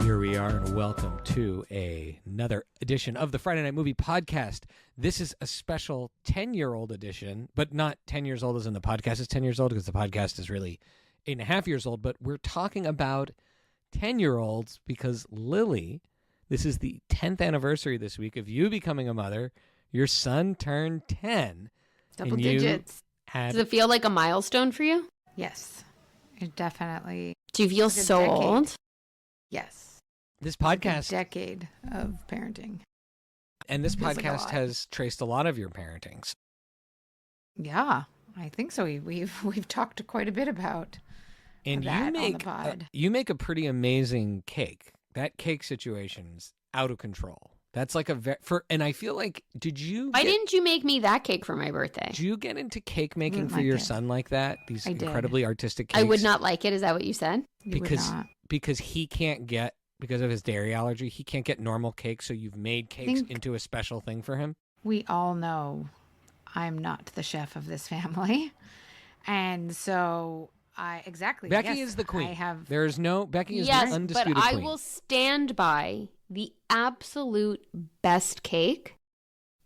Here we are, and welcome to another edition of the Friday Night Movie Podcast. This is a special 10-year-old edition, but not 10 years old as in the podcast is 10 years old, because the podcast is really 8.5 years old. But we're talking about 10-year-olds because, Lily, this is the 10th anniversary this week of you becoming a mother. Your son turned 10. Double digits. Does it feel like a milestone for you? Yes, it definitely. Do you feel so old? Yes. This podcast, a decade of parenting, and this podcast has traced a lot of your parentings. Yeah, I think so. We've talked quite a bit about and that on the pod. You make a pretty amazing cake. That cake situation's out of control. That's like and I feel like, why didn't you make me that cake for my birthday? Did you get into cake making for your son like that? These incredibly artistic cakes? I would not like it. Is that what you said? Because he can't get, because of his dairy allergy, he can't get normal cake, so you've made cakes into a special thing for him? We all know I'm not the chef of this family. And so Becky is the queen. Becky is the undisputed queen. But I will stand by the absolute best cake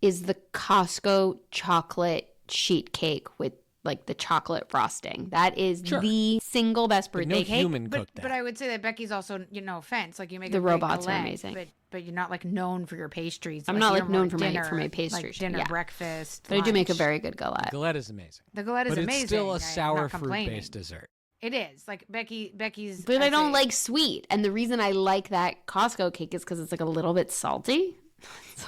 is the Costco chocolate sheet cake with like the chocolate frosting. That is the single best birthday cake. No human cooked that. But I would say that Becky's also, no offense, like you make the robots are amazing. But you're not like known for your pastries. I'm not like known for my pastries. Like dinner, breakfast, but lunch. I do make a very good galette. Galette is amazing. The galette is amazing. But it's still a sour fruit-based dessert. It is. Like Becky's. But I don't like sweet. And the reason I like that Costco cake is because it's like a little bit salty. It's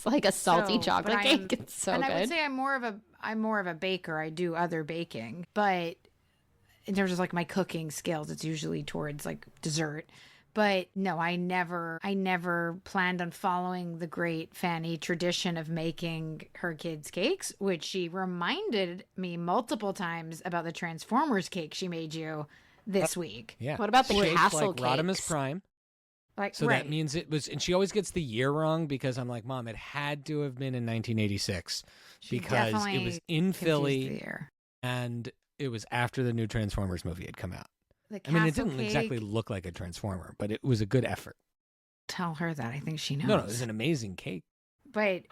like a salty chocolate cake. It's so good. And I would say I'm more of a baker. I do other baking, but in terms of like my cooking skills, it's usually towards like dessert. But no, I never planned on following the great Fanny tradition of making her kids cakes, which she reminded me multiple times about the Transformers cake she made you this week. Yeah. What about the castle like cakes? Rodimus Prime. That means it was, and she always gets the year wrong because I'm like, Mom, it had to have been in 1986 because it was in Philly and it was after the new Transformers movie had come out. It didn't exactly look like a Transformer, but it was a good effort. Tell her that. I think she knows. No, it was an amazing cake. But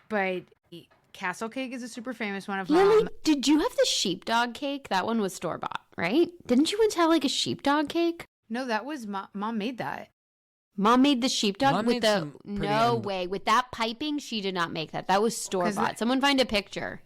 castle cake is a super famous one of Lily, Mom. did you have the sheepdog cake? That one was store-bought, right? Didn't you once have like a sheepdog cake? No, that was Mom made that. Mom made the sheepdog with the with that piping. She did not make that. That was store bought. Someone find a picture.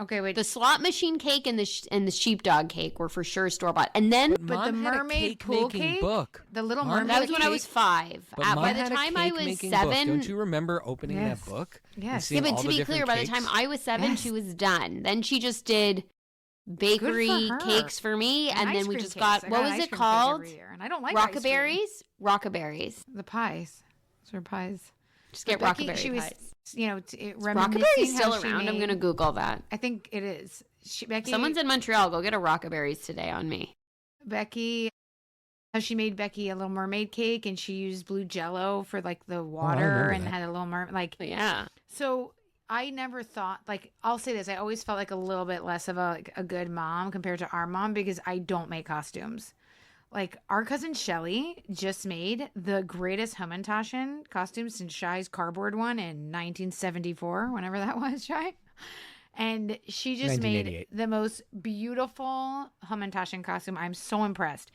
Okay, wait. The slot machine cake and the sheepdog cake were for sure store bought. And then, but the mermaid pool cake book. The little mermaid. That was when I was 5. By the time I was 7, don't you remember opening that book? Yes. Yeah, but to be clear, by the time I was 7, she was done. Then she just did bakery cakes for me, and then we just got what was it called? And I don't like Rockaberries. The pies. Those are pies. Just get Rockaberry pies. Rockaberry's still around. I'm gonna Google that. I think it is. Someone's in Montreal. Go get a Rockaberries today on me. She made Becky a Little Mermaid cake, and she used blue Jello for like the water, and had a little mermaid. So I never thought, I'll say this, I always felt like a little bit less of a good mom compared to our mom because I don't make costumes. Like, our cousin Shelly just made the greatest Hamantaschen costume since Shai's cardboard one in 1974, whenever that was, Shai. And she just made the most beautiful Hamantaschen costume. I'm so impressed.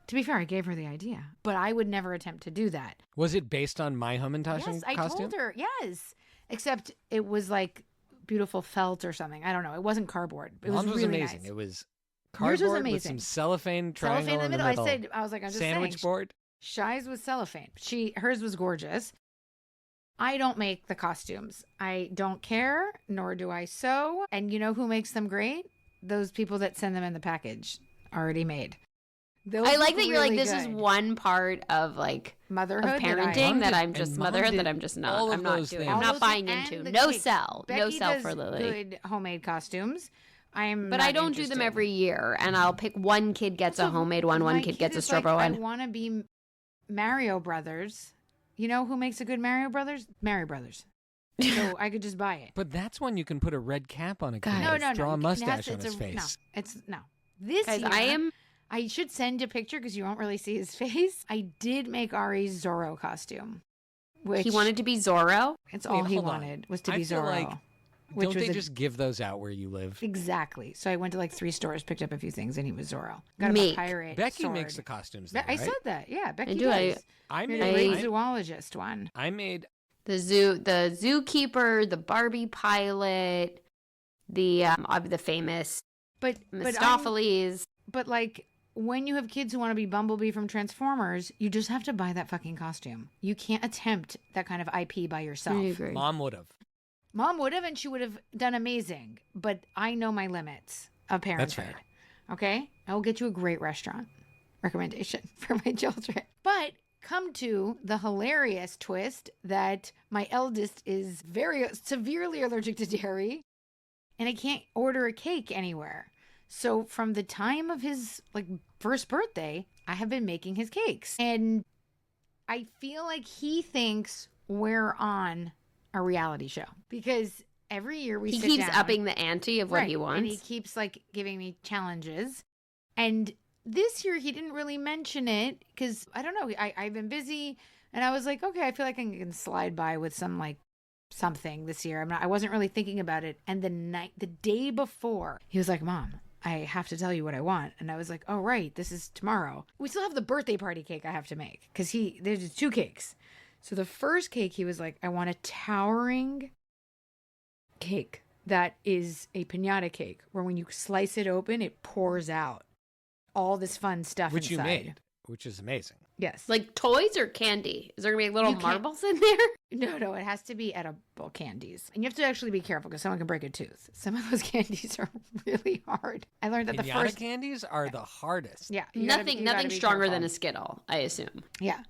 To be fair, I gave her the idea, but I would never attempt to do that. Was it based on my Hamantaschen costume? Yes, I told her, yes. Except it was like beautiful felt or something. I don't know. It wasn't cardboard. It was really amazing. Nice. It was cardboard with some cellophane triangle in the middle. I was like, I'm just sandwich board. Shai's was cellophane. Hers was gorgeous. I don't make the costumes. I don't care, nor do I sew. And you know who makes them great? Those people that send them in the package, already made. I like that you're like, this is one part of like motherhood, of parenting that I'm just motherhood that I'm just not. I'm not doing. I'm not buying into. No sell. No sell for Lily. Good homemade costumes. But I don't do them every year, and I'll pick one kid gets a homemade one kid gets a store-bought one. I want to be Mario Brothers. You know who makes a good Mario Brothers? Mario Brothers. So I could just buy it. But that's when you can put a red cap on a kid. No. Draw a mustache on his face. This guys, I should send a picture because you won't really see his face. I did make Ari's Zorro costume. Which he wanted to be Zorro? It's all he wanted was to be Zorro. Like, don't they just give those out where you live? Exactly. So I went to like 3 stores, picked up a few things, and he was Zorro. Got him a pirate Becky sword. makes the costumes, though, I right? said that. Yeah, Becky does. I made made a zoologist one. I made the zookeeper, the Barbie pilot, the famous Mephistopheles. But like, when you have kids who want to be Bumblebee from Transformers, you just have to buy that fucking costume. You can't attempt that kind of IP by yourself. I agree. Mom would have. Mom would have, and she would have done amazing. But I know my limits of parenthood. That's fair. Okay? I will get you a great restaurant recommendation for my children. But come to the hilarious twist that my eldest is very severely allergic to dairy, and I can't order a cake anywhere. So from the time of his first birthday, I have been making his cakes. And I feel like he thinks we're on a reality show because every year he keeps upping the ante of what he wants. And he keeps giving me challenges. And this year he didn't really mention it because I don't know. I've been busy and I was like, okay, I feel like I can slide by with some something this year. I wasn't really thinking about it. And the day before, he was like, Mom, I have to tell you what I want. And I was like, oh, right. This is tomorrow. We still have the birthday party cake I have to make because there's 2 cakes. So the first cake, he was like, I want a towering cake that is a piñata cake where when you slice it open, it pours out all this fun stuff Which inside. you made, which is amazing. Yes. Like toys or candy? Is there going to be little marbles in there? No, it has to be edible candies. And you have to actually be careful because someone can break a tooth. Some of those candies are really hard. I learned that Piñata candies are the hardest. Yeah. Nothing stronger than a Skittle, I assume. Yeah.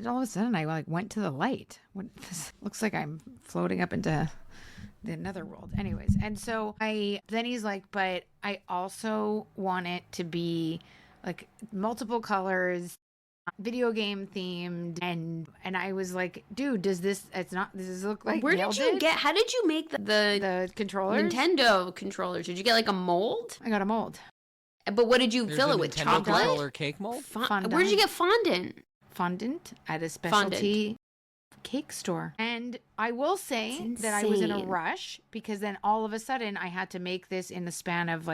All of a sudden, I went to the light. This looks like I'm floating up into the netherworld. Anyways, and so then he's like, but I also want it to be multiple colors, video game themed, and I was like, dude, does this look like how did you make the controllers? Nintendo controllers? Did you get a mold? I got a mold. But what did you fill it with? Nintendo Chocolate? controller cake mold? Where did you get fondant? Fondant at a specialty cake store. And I will say that I was in a rush because then all of a sudden I had to make this in the span of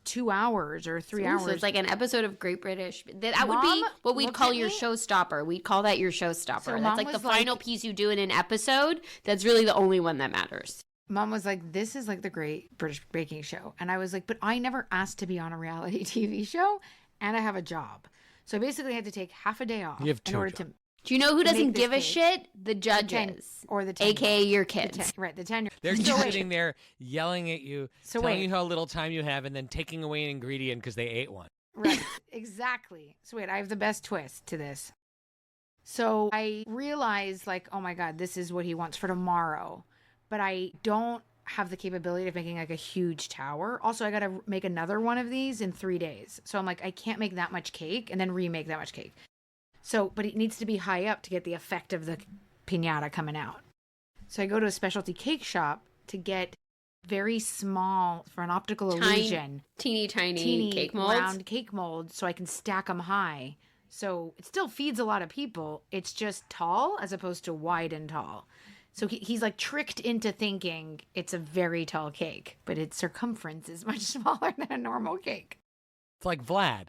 2 hours or 3 hours. So it's like an episode of Great British. That would be what we'd call your showstopper. We'd call that your showstopper. So that's the final piece you do in an episode. That's really the only one that matters. Mom was like, this is the Great British Baking Show. And I was like, but I never asked to be on a reality TV show and I have a job. So I basically had to take half a day off. You have 2 jobs. Do you know who doesn't give a shit? The judges. Or the 10. AKA your kids. The 10. They're just sitting there yelling at you, telling you how little time you have, and then taking away an ingredient because they ate one. Right. Exactly. So wait, I have the best twist to this. So I realized oh my God, this is what he wants for tomorrow. But I don't have the capability of making a huge tower. Also, I got to make another one of these in 3 days. So I'm like, I can't make that much cake and then remake that much cake. So, but it needs to be high up to get the effect of the piñata coming out. So I go to a specialty cake shop to get very small, for an optical illusion, teeny cake molds, round cake molds, so I can stack them high. So it still feeds a lot of people. It's just tall as opposed to wide and tall. So he's tricked into thinking it's a very tall cake, but its circumference is much smaller than a normal cake. It's like Vlad.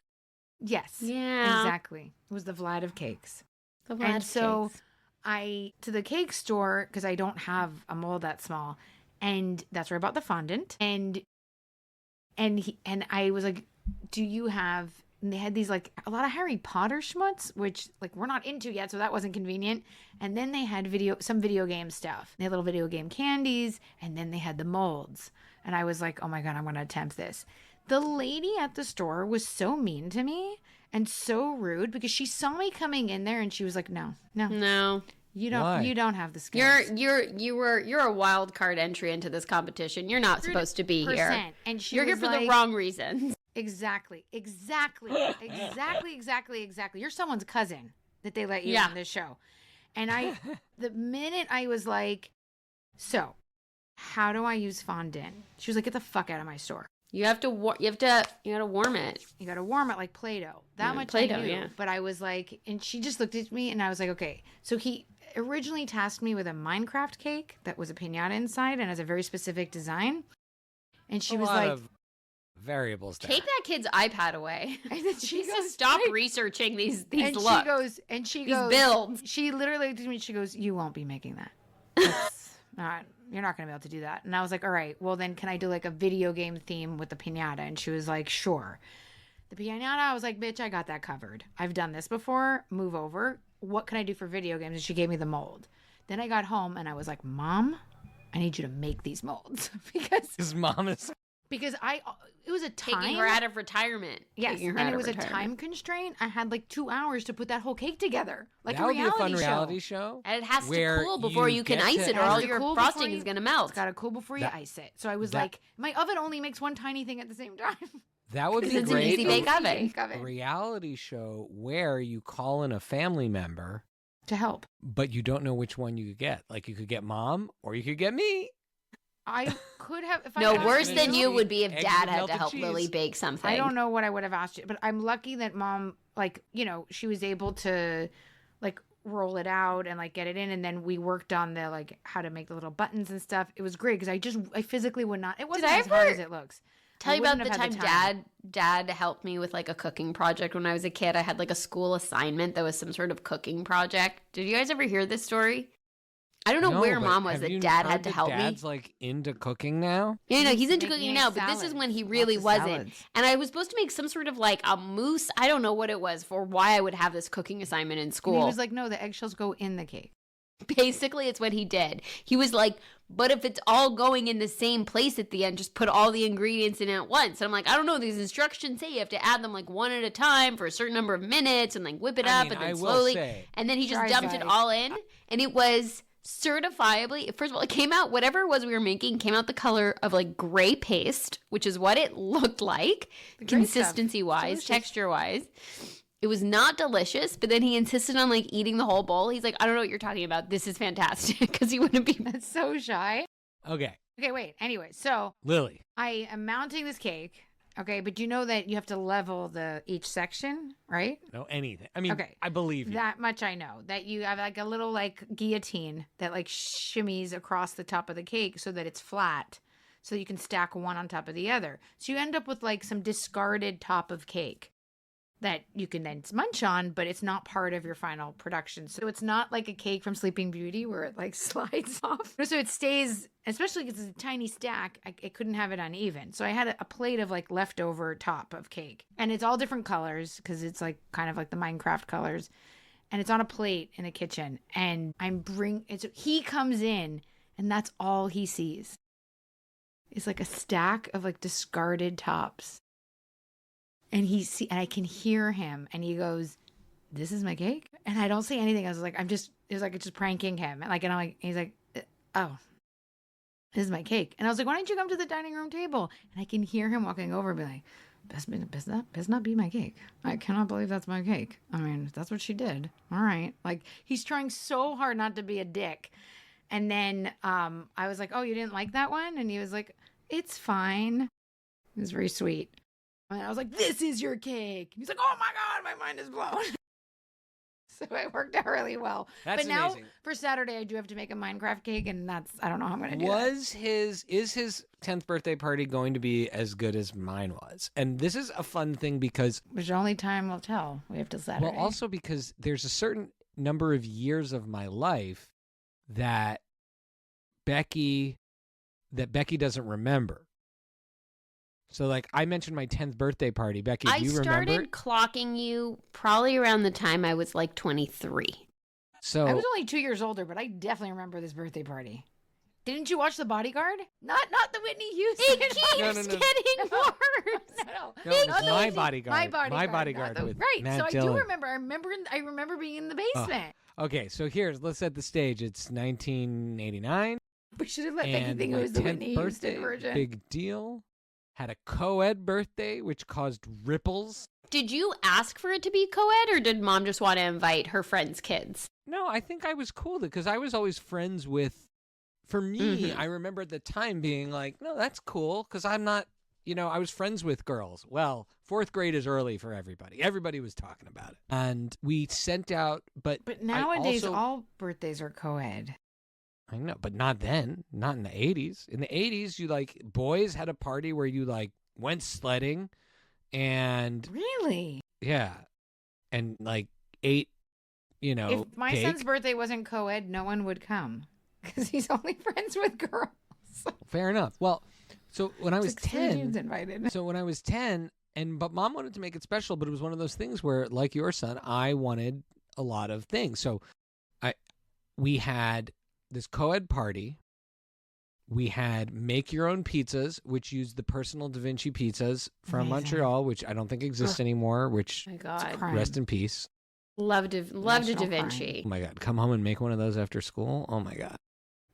Yes. Yeah. Exactly. It was the Vlad of cakes. The Vlad and so cakes. I, to the cake store, because I don't have a mold that small, and that's where I bought the fondant. And I was like, do you have... And they had these a lot of Harry Potter schmutz, which we're not into yet, so that wasn't convenient. And then they had some video game stuff. They had little video game candies, and then they had the molds. And I was like, oh my God, I'm going to attempt this. The lady at the store was so mean to me and so rude because she saw me coming in there and she was like, no. You don't have the skills. You're a wild card entry into this competition. You're not supposed to be here. And you're here for the wrong reasons. Exactly. You're someone's cousin that they let you on this show. And the minute I was like, so how do I use fondant? She was like, get the fuck out of my store. You have to warm it. You got to warm it like Play-Doh. That much Play-Doh, I knew. yeah. But I was like, and she just looked at me and I was like, okay. So he originally tasked me with a Minecraft cake that was a piñata inside and has a very specific design. And she was like, variables there. Take that kid's iPad away. And then she goes, stop researching these and looks. She these goes, builds. She literally looked at me. She goes, you won't be making that. That's not, you're not going to be able to do that. And I was like, all right, well then can I do like a video game theme with the piñata? And she was like, sure. The piñata, I was like, bitch, I got that covered. I've done this before. Move over. What can I do for video games? And she gave me the mold. Then I got home and I was like, Mom, I need you to make these molds because Mom is. Because it was a time. Taking her out of retirement. Yes, and it was a time constraint. I had like 2 hours to put that whole cake together. Like that a would be a fun show. reality show. And it has to cool before you can ice it or all your frosting is going to melt. It's got to cool before you ice it. So I was like, my oven only makes one tiny thing at the same time. That would be it's great. An easy bake oven. A reality show where you call in a family member to help. But you don't know which one you could get. Like you could get Mom or you could get me. I could have. If no, I worse than you would be if Eggs Dad with had to melted help cheese. Lily bake something. I don't know what I would have asked you, but I'm lucky that Mom, like, you know, she was able to, like, roll it out and like get it in, and then we worked on the like how to make the little buttons and stuff. It was great because I physically would not. It wasn't as hard as it looks. Tell you about the time Dad helped me with like a cooking project when I was a kid. I had like a school assignment that was some sort of cooking project. Did you guys ever hear this story? I don't know where Mom was that Dad had to help me. Dad's like into cooking now? Yeah, no, he's into cooking now, but this is when he really wasn't. And I was supposed to make some sort of like a mousse. I don't know what it was for why I would have this cooking assignment in school. And he was like, no, the eggshells go in the cake. Basically, it's what he did. He was like, but if it's all going in the same place at the end, just put all the ingredients in at once. And I'm like, I don't know. These instructions say you have to add them like one at a time for a certain number of minutes and like whip it up and then slowly. And then he just dumped it all in. And it was certifiably, first of all, it came out, whatever it was we were making, came out the color of like gray paste, which is what it looked like, consistency-wise, texture-wise. It was not delicious, but then he insisted on like eating the whole bowl. He's like, I don't know what you're talking about. This is fantastic, because he wouldn't be. That's so shy. Okay, wait. Anyway, so Lily, I am mounting this cake. Okay, but you know that you have to level each section, right? No, anything. I mean, okay. I believe you. That much I know. That you have like a little like guillotine that like shimmies across the top of the cake so that it's flat, so you can stack one on top of the other. So you end up with like some discarded top of cake that you can then munch on, but it's not part of your final production. So it's not like a cake from Sleeping Beauty where it like slides off. So it stays, especially because it's a tiny stack, I couldn't have it uneven. So I had a plate of like leftover top of cake. And it's all different colors because it's like kind of like the Minecraft colors. And it's on a plate in the kitchen. And he comes in and that's all he sees. It's like a stack of like discarded tops. And I can hear him, and he goes, "This is my cake." And I don't say anything. I was like, it's just pranking him. And I'm like, he's like, "Oh, this is my cake." And I was like, "Why don't you come to the dining room table?" And I can hear him walking over, and be like, "Best not be my cake. I cannot believe that's my cake. I mean, that's what she did. All right." Like he's trying so hard not to be a dick. And then I was like, "Oh, you didn't like that one?" And he was like, "It's fine." It was very sweet. And I was like, "This is your cake." And he's like, "Oh my God, my mind is blown." So it worked out really well. That's but now amazing. For Saturday, I do have to make a Minecraft cake, and I don't know how I'm going to do Is his 10th birthday party going to be as good as mine was? And this is a fun thing because... Which only time will tell. We have to Saturday. Well, also because there's a certain number of years of my life that Becky doesn't remember. So, like, I mentioned my 10th birthday party. Becky, do you remember? I started clocking you probably around the time I was, like, 23. So I was only 2 years older, but I definitely remember this birthday party. Didn't you watch The Bodyguard? Not the Whitney Houston. It keeps getting worse. No, it was My Bodyguard. My Bodyguard with right. Matt So I Dillon. do remember. I remember being in the basement. Okay, so let's set the stage. It's 1989. We should have let Becky think it was the Whitney Houston version. Big deal. Had a co-ed birthday, which caused ripples. Did you ask for it to be co-ed, or did Mom just want to invite her friends' kids? No, I think I was cool because I was always friends with. For me, I remember at the time being like, "No, that's cool," because I'm not I was friends with girls. Well, 4th grade is early for everybody. Everybody was talking about it. And we sent out, but nowadays all birthdays are co-ed. I know, but not then. Not in the 80s. In the 80s, you boys had a party where you went sledding and Really? yeah. And ate, if my cake. son's birthday wasn't co-ed, no one would come because he's only friends with girls. Fair enough. Well, so when I was 10, dudes invited. but mom wanted to make it special, but it was one of those things where, like your son, I wanted a lot of things. So we had this co-ed party. We had make your own pizzas, which used the personal Da Vinci pizzas from Montreal, which I don't think exists anymore, which my God, rest in peace. Loved a Da Vinci. Oh my God. Come home and make one of those after school. Oh my God.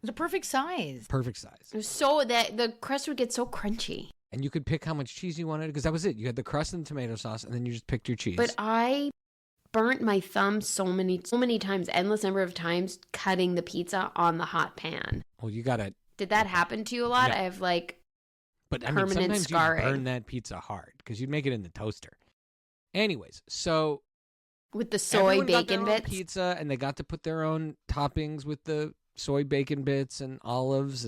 The perfect size. Perfect size. So that the crust would get so crunchy. And you could pick how much cheese you wanted because that was it. You had the crust and the tomato sauce, and then you just picked your cheese. But I burnt my thumb so many times, endless number of times, cutting the pizza on the hot pan. Well, you got to. Did that happen to you a lot? No. I have sometimes scarring. you burn that pizza hard because you'd make it in the toaster. Anyways, so with the soy bacon got their own bits, pizza, and they got to put their own toppings with the soy bacon bits and olives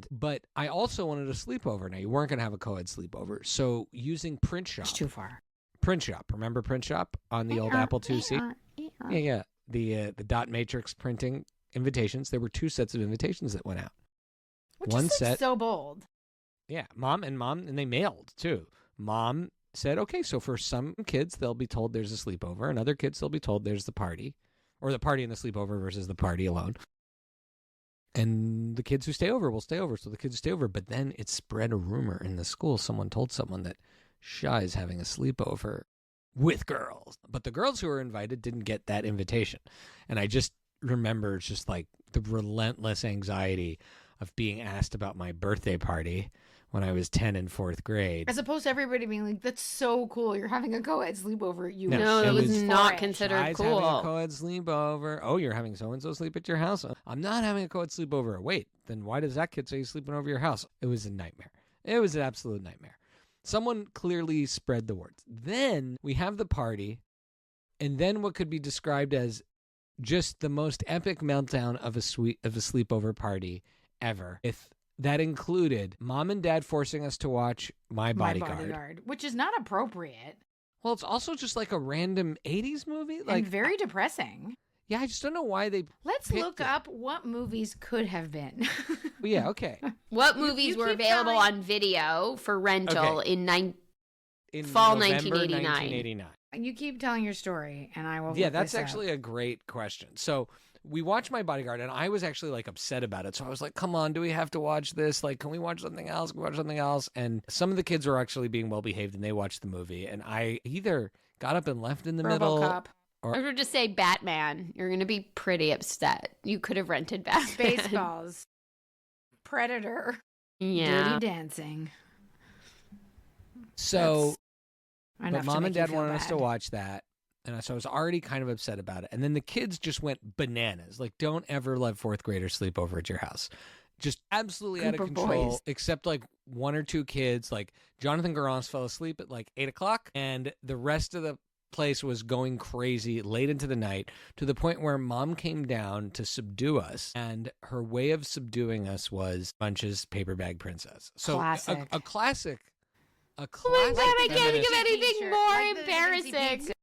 but I also wanted a sleepover. Now you weren't going to have a co-ed sleepover, so using Print Shop. It's too far. Print Shop, remember Print Shop on the old Apple IIc? Yeah. The dot matrix printing invitations. There were 2 sets of invitations that went out. Which One is set, so bold. Yeah, mom, and they mailed too. Mom said, okay, so for some kids they'll be told there's a sleepover, and other kids they'll be told there's the party, or the party and the sleepover versus the party alone. And the kids who stay over will stay over. So the kids who stay over. But then it spread a rumor in the school. Someone told someone that Shai is having a sleepover with girls. But the girls who were invited didn't get that invitation. And I just remember just the relentless anxiety of being asked about my birthday party when I was 10 in 4th grade. As opposed to everybody being like, that's so cool. You're having a co-ed sleepover. No, it was not considered Shai's cool. Having a co-ed sleepover. Oh, you're having so-and-so sleep at your house. I'm not having a co-ed sleepover. Wait, then why does that kid say he's sleeping over your house? It was a nightmare. It was an absolute nightmare. Someone clearly spread the words. Then we have the party, and then what could be described as just the most epic meltdown of a sleepover party ever. That included Mom and Dad forcing us to watch My Bodyguard. Which is not appropriate. Well, it's also just a random 80s movie. And very depressing. Yeah, I just don't know why they Let's look up what movies could have been. Well, yeah, okay. What movies were available on video for rental in fall November 1989? You keep telling your story, and I will. Yeah, that's actually a great question. So we watched My Bodyguard, and I was actually upset about it. So I was like, come on, do we have to watch this? Can we watch something else? Can we watch something else? And some of the kids were actually being well behaved, and they watched the movie. And I either got up and left in the middle. I would just say Batman. You're going to be pretty upset. You could have rented Batman. Spaceballs. Predator. Yeah. Dirty Dancing. So, but Mom and Dad wanted us to watch that. And so I was already kind of upset about it. And then the kids just went bananas. Don't ever let 4th graders sleep over at your house. Just absolutely out of control. Boys. Except 1 or 2 kids. Jonathan Garance fell asleep at 8 o'clock. And the rest of the place was going crazy late into the night, to the point where Mom came down to subdue us. And her way of subduing us was Bunch's Paper Bag Princess. So classic. A classic. Oh my God, I can't think of anything more embarrassing.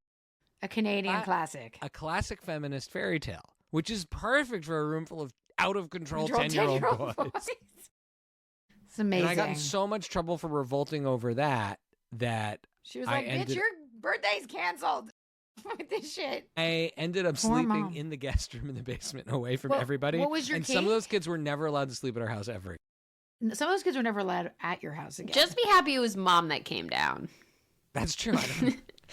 A Canadian classic. A classic feminist fairy tale, which is perfect for a room full of out-of-control 10-year-old boys. It's amazing. And I got in so much trouble for revolting over that she was like, bitch, your birthday's canceled with this shit. I ended up Poor sleeping Mom. in the guest room in the basement away from everybody. What was your And cake? some of those kids were never allowed to sleep at our house ever. Some of those kids were never allowed at your house again. Just be happy it was Mom that came down. That's true.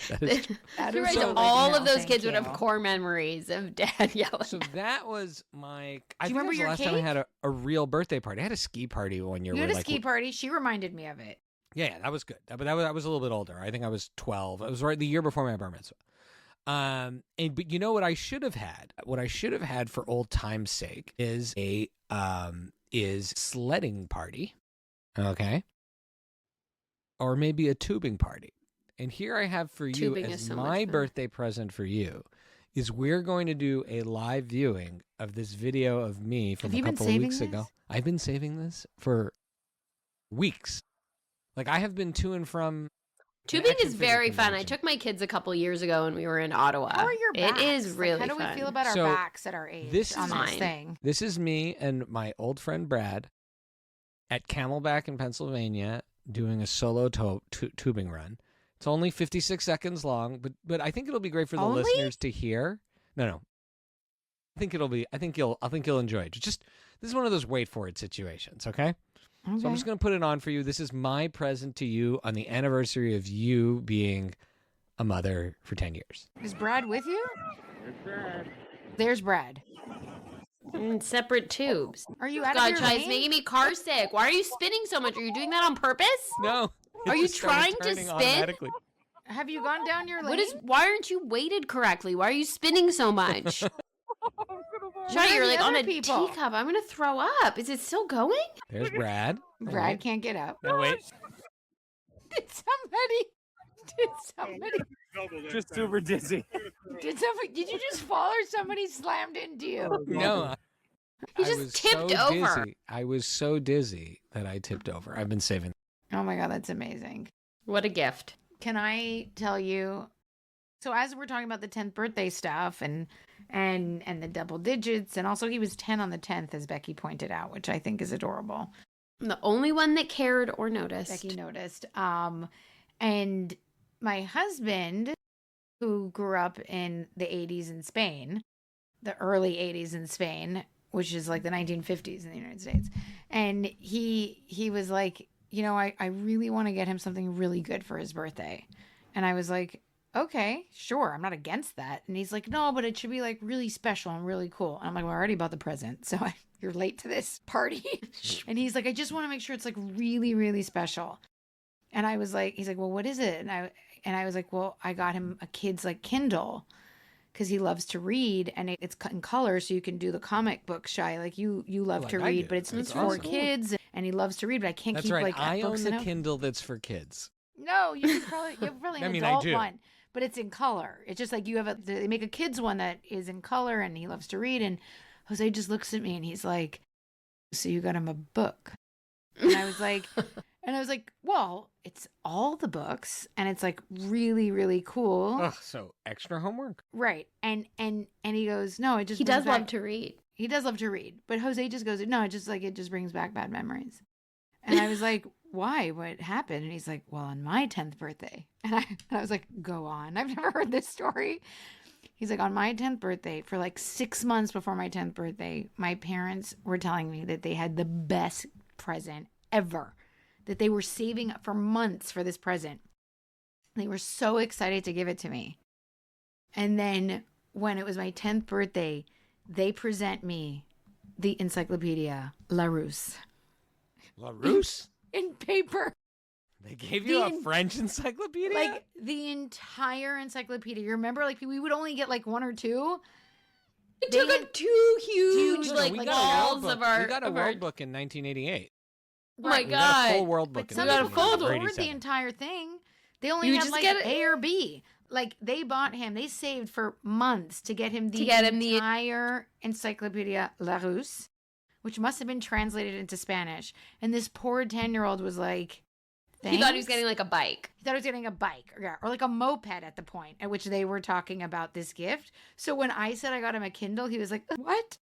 That is true. You're right. So all of those kids would have core memories of Dad yelling. So that was my. Do you remember the your last time I had a real birthday party? I had a ski party one year. You had a ski party. She reminded me of it. Yeah, that was good. But that was a little bit older. I think I was 12. It was right the year before my bar mitzvah. But you know what I should have had? What I should have had for old time's sake is a sledding party. Okay. or maybe a tubing party. And here I have for you Tubing is as so my much fun. birthday present for you is we're going to do a live viewing of this video of me from a couple of weeks ago. I've been saving this for weeks. Like I have been to and from. Tubing is very fun. I took my kids a couple years ago when we were in Ottawa. How are your backs? It is really fun. How do we feel about our backs at our age this thing? This is me and my old friend Brad at Camelback in Pennsylvania doing a solo tubing run. It's only 56 seconds long, but I think it'll be great for the listeners to hear. No. I think you'll enjoy it. Just this is one of those wait for it situations, okay? So I'm just going to put it on for you. This is my present to you on the anniversary of you being a mother for 10 years. Is Brad with you? There's Brad. In separate tubes. Are you out of your Shai, lane? it's making me car sick. Why are you spinning so much? Are you doing that on purpose? No. Are you trying to spin? Have you gone down your lane? Why aren't you weighted correctly? Why are you spinning so much? Shai, you're like on a teacup. I'm gonna throw up. Is it still going? There's Brad. Brad can't get up. No, wait. Did somebody just super dizzy. Did you just fall or somebody slammed into you? No. He just tipped over. I was so dizzy that I tipped over. I've been saving. Oh my God, that's amazing. What a gift. Can I tell you? So as we're talking about the 10th birthday stuff and the double digits, and also he was 10 on the 10th, as Becky pointed out, which I think is adorable. I'm the only one that cared or noticed. Becky noticed. And my husband, who grew up in the 80s in Spain, the early 80s in Spain, which is like the 1950s in the United States, and he was like, you know, I really want to get him something really good for his birthday. And I was like, okay, sure, I'm not against that. And he's like, no, but it should be like really special and really cool. And I'm like, well, I already bought the present, so you're late to this party. And he's like, I just want to make sure it's like really, really special. And I was like, he's like, well, what is it? And I was like, well, I got him a kid's like Kindle because he loves to read, and it's cut in color, so you can do the comic book, Shai. Like you love to read, but it's for kids, and he loves to read, but I can't keep like I books own the Kindle that's for kids. No, you have probably an adult one, but it's in color. It's just like they make a kid's one that is in color, and he loves to read. And Jose just looks at me and he's like, so you got him a book? And I was like, well, it's all the books, and it's like really, really cool. Ugh, so extra homework, right? And he goes, no, it just he does love to read. He does love to read, but Jose just goes, no, it just brings back bad memories. And I was like, why? What happened? And he's like, well, on my 10th birthday. And I was like, go on. I've never heard this story. He's like, on my 10th birthday, for like 6 months before my 10th birthday, my parents were telling me that they had the best present ever, that they were saving up for months for this present. They were so excited to give it to me. And then when it was my 10th birthday, they present me the encyclopedia Larousse. Larousse? In paper. They gave you a French encyclopedia? Like the entire encyclopedia. You remember, like we would only get like one or two. It took up two huge like walls of our. We got a world book in 1988. Oh my God! We got a full world book. But some people couldn't afford the entire thing. They only had like A or B. Like they saved for months to get him the entire encyclopedia Larousse, which must have been translated into Spanish. And this poor 10-year-old was like, thanks. He thought he was getting like a bike. He thought he was getting a bike or like a moped at the point at which they were talking about this gift. So when I said I got him a Kindle, he was like, what?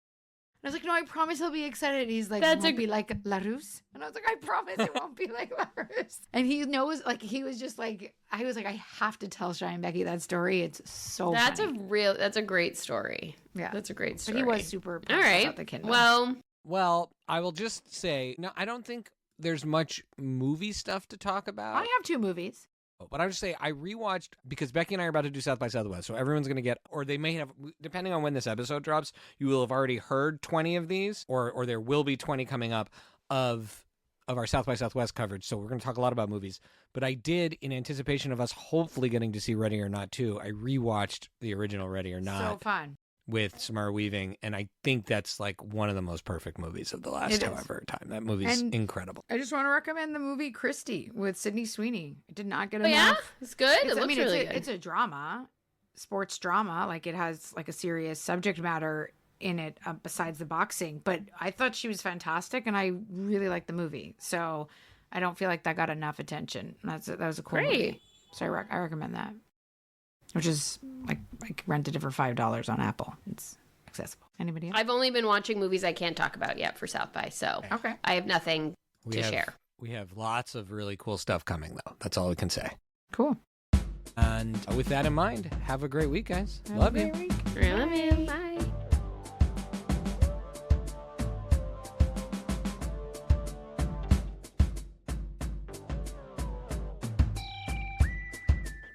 And I was like, no, I promise he'll be excited. He's like, it won't be like Larousse. And I was like, I promise it won't be like Larousse. And he knows, like, he was just like, I was like, I have to tell Shai and Becky that story. It's so funny. That's a great story. Yeah. That's a great story. But he was super pumped about the Kindle. Well, I will just say, no, I don't think there's much movie stuff to talk about. I have 2 movies. But I would just say I rewatched, because Becky and I are about to do South by Southwest, so everyone's going to get, or they may have, depending on when this episode drops, you will have already heard 20 of these, or there will be 20 coming up of our South by Southwest coverage. So we're going to talk a lot about movies. But I did, in anticipation of us hopefully getting to see Ready or Not 2, I rewatched the original Ready or Not. So fun. with Samara Weaving, and I think that's like one of the most perfect movies of the last however time. That movie's incredible. I just want to recommend the movie Christie with Sydney Sweeney. It did not get enough. Yeah, it's good. It looks really good. It's a drama, sports drama. Like it has like a serious subject matter in it besides the boxing. But I thought she was fantastic, and I really liked the movie. So I don't feel like that got enough attention. That was a cool movie. So I recommend that. Which is like I rented it for $5 on Apple. It's accessible. Anybody else? I've only been watching movies I can't talk about yet for South by, so I have nothing to share. We have lots of really cool stuff coming, though. That's all we can say. Cool. And with that in mind, have a great week, guys. Love you. Love you. Bye.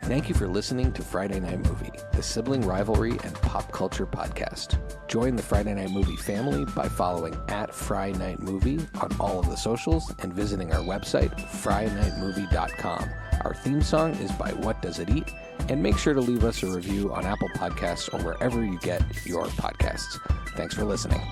Thank you for listening to Friday Night Movie, the sibling rivalry and pop culture podcast. Join the Friday Night Movie family by following @FryNightMovie on all of the socials and visiting our website, FryNightMovie.com. Our theme song is by What Does It Eat? And make sure to leave us a review on Apple Podcasts or wherever you get your podcasts. Thanks for listening.